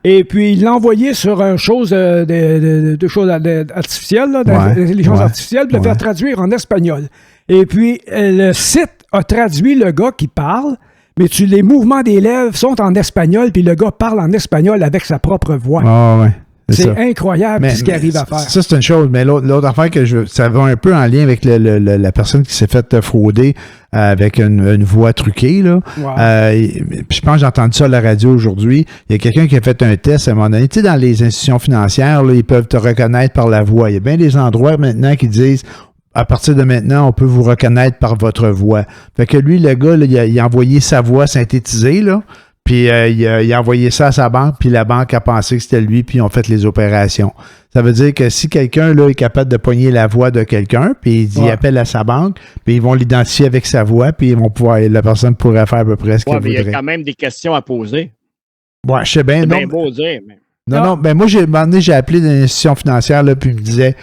et puis il l'a envoyé sur une chose de choses artificielles, d'intelligence artificielle, puis le faire traduire en espagnol. Et puis le site a traduit le gars qui parle, mais les mouvements des lèvres sont en espagnol, puis le gars parle en espagnol avec sa propre voix. C'est incroyable ce qu'il arrive à faire. Ça, c'est une chose. Mais l'autre affaire ça va un peu en lien avec la personne qui s'est fait frauder avec une voix truquée. Là. Je pense que j'ai entendu ça à la radio aujourd'hui. Il y a quelqu'un qui a fait un test à un moment donné. Tu sais, dans les institutions financières, là, ils peuvent te reconnaître par la voix. Il y a bien des endroits maintenant qui disent à partir de maintenant, on peut vous reconnaître par votre voix. Fait que lui, le gars, là, il a envoyé sa voix synthétisée, là. Puis il a envoyé ça à sa banque, puis la banque a pensé que c'était lui, puis ils ont fait les opérations. Ça veut dire que si quelqu'un là est capable de pogner la voix de quelqu'un, puis il appelle à sa banque, puis ils vont l'identifier avec sa voix, puis ils vont la personne pourrait faire à peu près ce qu'elle voudrait. Il y a quand même des questions à poser. Ouais, je sais bien. C'est bien beau dire, mais... Non, ben moi, j'ai appelé l'institution financière, là, puis ils me disaient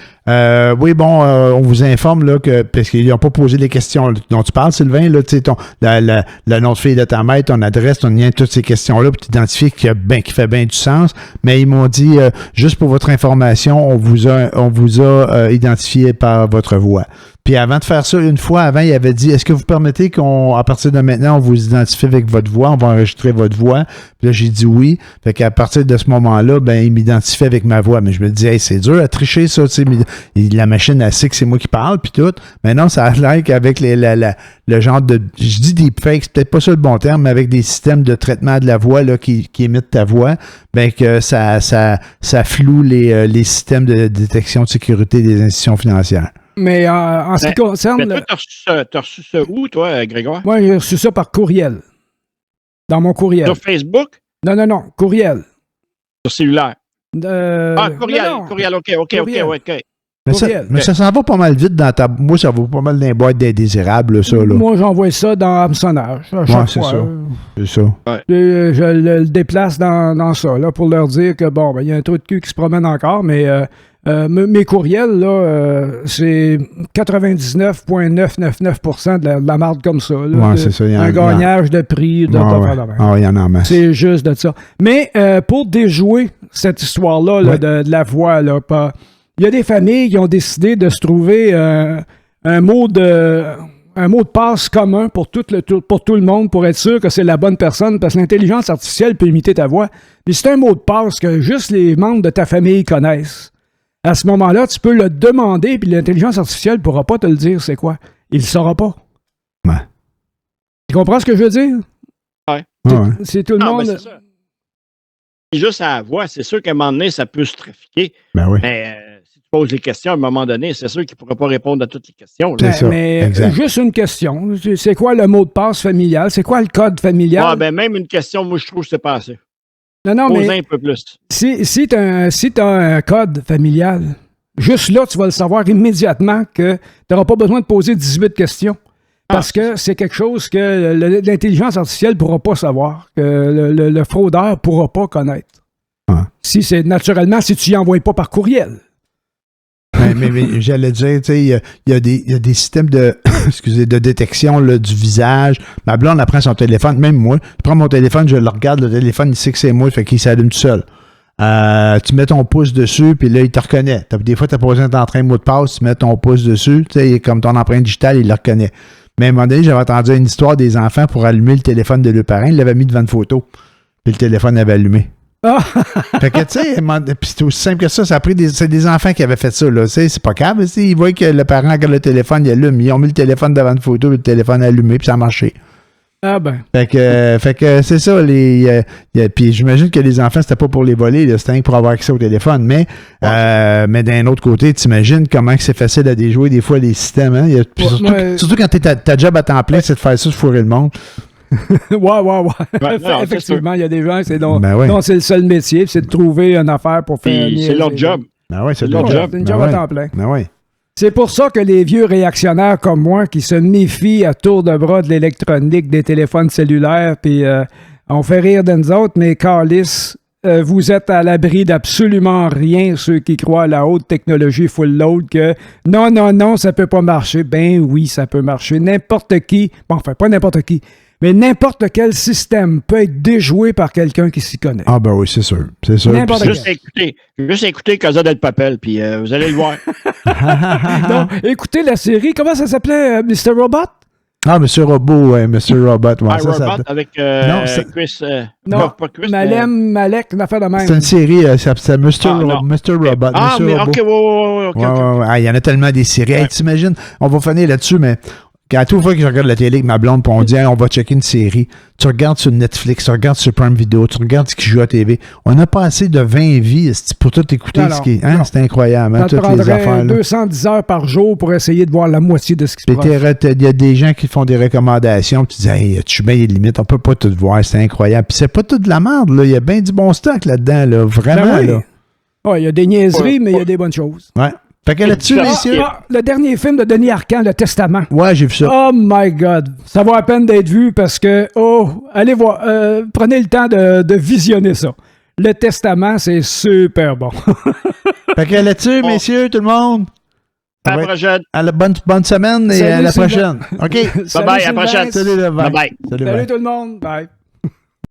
oui, bon, on vous informe là, que, parce qu'ils n'ont pas posé les questions dont tu parles, Sylvain, là, tu sais, le nom de fille de ta mère, ton adresse, ton lien, toutes ces questions-là, pour t'identifier qui fait bien du sens. Mais ils m'ont dit juste pour votre information, on vous a identifié par votre voix. Puis avant de faire ça, une fois avant, il avait dit, est-ce que vous permettez qu'à partir de maintenant, on vous identifie avec votre voix, on va enregistrer votre voix? Puis là, j'ai dit oui. Fait qu'à partir de ce moment-là, ben, il m'identifie avec ma voix. Mais je me dis, hey, c'est dur à tricher ça, tu sais. La machine, elle sait que c'est moi qui parle, puis tout. Mais non, ça a l'air qu'avec le genre de, je dis deepfake, c'est peut-être pas ça le bon terme, mais avec des systèmes de traitement de la voix, là, qui imitent ta voix, ben, que ça floue les systèmes de détection de sécurité des institutions financières. Mais en ce qui concerne... Mais toi, t'as reçu ça où, toi, Grégoire? Moi, j'ai reçu ça par courriel. Dans mon courriel. Sur Facebook? Non, courriel. Sur cellulaire? Courriel, OK. Mais ça s'en va pas mal vite dans ta... Moi, ça va pas mal dans les boîtes d'indésirables, ça, là. Moi, j'envoie ça dans hameçonnage. C'est ça. C'est ça. Ouais. Je le déplace dans ça, là, pour leur dire que, bon, ben, il y a un trou de cul qui se promène encore, mais... mes courriels, là, c'est 99,999% de la marde comme ça. Là, c'est ça. Un gagnage de prix. Il y en a en masse. C'est juste de ça. Mais pour déjouer cette histoire-là là, de la voix, là, il y a des familles qui ont décidé de se trouver un mot de passe commun pour tout le monde pour être sûr que c'est la bonne personne, parce que l'intelligence artificielle peut imiter ta voix. Mais c'est un mot de passe que juste les membres de ta famille connaissent. À ce moment-là, tu peux le demander, puis l'intelligence artificielle ne pourra pas te le dire c'est quoi. Il ne saura pas. Ouais. Tu comprends ce que je veux dire? Ouais. C'est tout le monde... C'est ça. C'est juste à la voix. C'est sûr qu'à un moment donné, ça peut se trafiquer. Ben oui. Mais si tu poses les questions, à un moment donné, c'est sûr qu'il ne pourra pas répondre à toutes les questions. C'est ça. Mais juste une question. C'est quoi le mot de passe familial? C'est quoi le code familial? Ouais, ben même une question, moi, je trouve que c'est pas assez. Non, mais un peu plus. Si tu as un code familial, juste là, tu vas le savoir immédiatement que tu n'auras pas besoin de poser 18 questions. Parce que c'est quelque chose que l'intelligence artificielle ne pourra pas savoir, que le fraudeur ne pourra pas connaître. Si tu n'y envoies pas par courriel. Mais j'allais dire, tu sais, il y a des systèmes de détection là, du visage. Ma blonde, elle prend son téléphone, même moi, je prends mon téléphone, je le regarde, le téléphone, il sait que c'est moi, fait qu'il s'allume tout seul. Tu mets ton pouce dessus, puis là, il te reconnaît. Des fois, tu n'as pas besoin d'entrer un mot de passe, tu mets ton pouce dessus, tu sais, comme ton empreinte digitale, il le reconnaît. Mais à un moment donné, j'avais entendu une histoire des enfants pour allumer le téléphone de leurs parents, ils l'avaient mis devant une photo, puis le téléphone avait allumé. Fait que, tu sais, puis c'est aussi simple que ça. C'est des enfants qui avaient fait ça, là. C'est pas grave. Ils voient que le parent regarde le téléphone, il allume. Ils ont mis le téléphone devant une photo, le téléphone allumé, puis ça a marché. Ah ben. Fait que c'est ça. Puis j'imagine que les enfants, c'était pas pour les voler, là, c'était pour avoir accès au téléphone. Mais d'un autre côté, t'imagines comment que c'est facile à déjouer des fois les systèmes. Hein? Surtout quand t'as ta job à temps plein, c'est de faire ça, de fourrer le monde. Ouais, effectivement, il y a des gens, c'est donc, Ben ouais. non, c'est le seul métier, c'est de trouver une affaire pour faire. C'est leur job. Ben ouais, c'est leur job. C'est une job à temps plein. Ben ouais. C'est pour ça que les vieux réactionnaires comme moi, qui se méfient à tour de bras de l'électronique, des téléphones cellulaires, puis on fait rire de nous autres, mais Carlis, vous êtes à l'abri d'absolument rien, ceux qui croient à la haute technologie full load, que non, ça peut pas marcher. Ben oui, ça peut marcher. N'importe qui, bon, enfin, pas n'importe qui, mais n'importe quel système peut être déjoué par quelqu'un qui s'y connaît. Ah ben oui, c'est sûr. C'est sûr. Juste écouter Casa del Papel, puis vous allez le voir. Donc, écoutez la série, comment ça s'appelait, Mr. Robot? Ah, Monsieur Robot, ouais, Monsieur Robot. Ouais, Robot avec Chris... non, pas Chris. Malek, une affaire de même. C'est une série, c'est Mr. Robot. Ah, mais OK, ouais. Il y en a tellement des séries. Hey, t'imagines, on va finir là-dessus, mais... À toute fois que je regarde la télé avec ma blonde, puis on dit, hey, on va checker une série, tu regardes sur Netflix, tu regardes sur Prime Video, tu regardes ce qui joue à TV. On a passé de 20 vies pour tout écouter ce qui est. Hein? C'est incroyable, hein, toutes les affaires. 210 heures par jour pour essayer de voir la moitié de ce qui se passe. Il y a des gens qui font des recommandations, puis tu dis, hey, tu mets les limites, on peut pas tout voir, c'est incroyable. Puis c'est pas tout de la merde, là. Il y a bien du bon stock là-dedans, là. Vraiment, là. Ouais, il y a des niaiseries, mais il y a des bonnes choses. Ouais. Fait que là-dessus, messieurs. Le dernier film de Denis Arcand, Le Testament. Ouais, j'ai vu ça. Oh my God. Ça vaut la peine d'être vu parce que, allez voir, prenez le temps de visionner ça. Le Testament, c'est super bon. Fait que là-dessus, messieurs, tout le monde. À la prochaine. À la bonne semaine et à la prochaine. OK. Bye-bye, à la prochaine. Salut, bye-bye. Salut tout le monde. Bye.